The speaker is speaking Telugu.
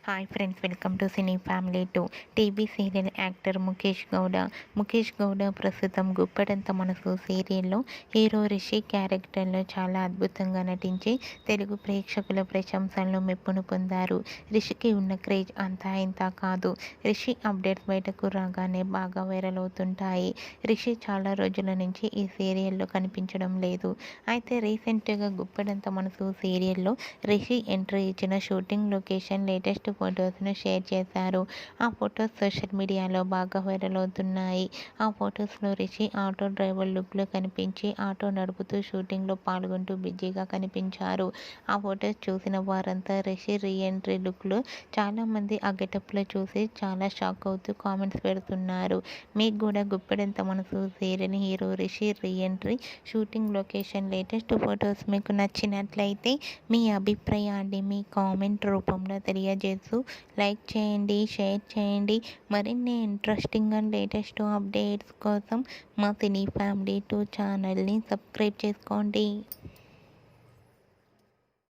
Hi friends, welcome to cine family 2. TV serial actor Mukesh Gowda. Mukesh Gowda ప్రస్తుతం గుప్పెడంత మనసు సీరియల్లో హీరో రిషి క్యారెక్టర్లో చాలా అద్భుతంగా నటించి తెలుగు ప్రేక్షకుల ప్రశంసలను మెప్పును పొందారు. రిషికి ఉన్న క్రేజ్ అంతా ఇంతా కాదు. రిషి అప్డేట్స్ బయటకు రాగానే బాగా వైరల్ అవుతుంటాయి. రిషి చాలా రోజుల నుంచి ఈ సీరియల్లో కనిపించడం లేదు. అయితే రీసెంట్గా గుప్పెడంత మనసు సీరియల్లో రిషి ఎంట్రీ ఇచ్చిన షూటింగ్ లొకేషన్ లేటెస్ట్ ఫొటోస్ను షేర్ చేశారు. ఆ ఫొటోస్ సోషల్ మీడియాలో బాగా వైరల్ అవుతున్నాయి. ఆ ఫొటోస్లో రిషి ఆటో డ్రైవర్ లుక్లో కనిపించి ఆటో నడుపుతూ షూటింగ్లో పాల్గొంటూ బిజీగా కనిపించారు. ఆ ఫొటోస్ చూసిన వారంతా రిషి రీఎంట్రీ లుక్లో చాలామంది ఆ గెటప్లో చూసి చాలా షాక్ అవుతూ కామెంట్స్ పెడుతున్నారు. మీకు కూడా గుప్పెడంత మనసు serial hero Rishi reentry shooting location latest photos మీకు నచ్చినట్లయితే మీ అభిప్రాయాన్ని మీ కామెంట్ రూపంలో తెలియజేస్తూ లైక్ చేయండి, షేర్ చేయండి. మరిన్ని ఇంట్రెస్టింగ్ అండ్ లేటెస్ట్ అప్డేట్స్ కోసం మా సినీ ఫ్యామిలీ 2 ఛానల్ని సబ్స్క్రైబ్ చేసుకోండి.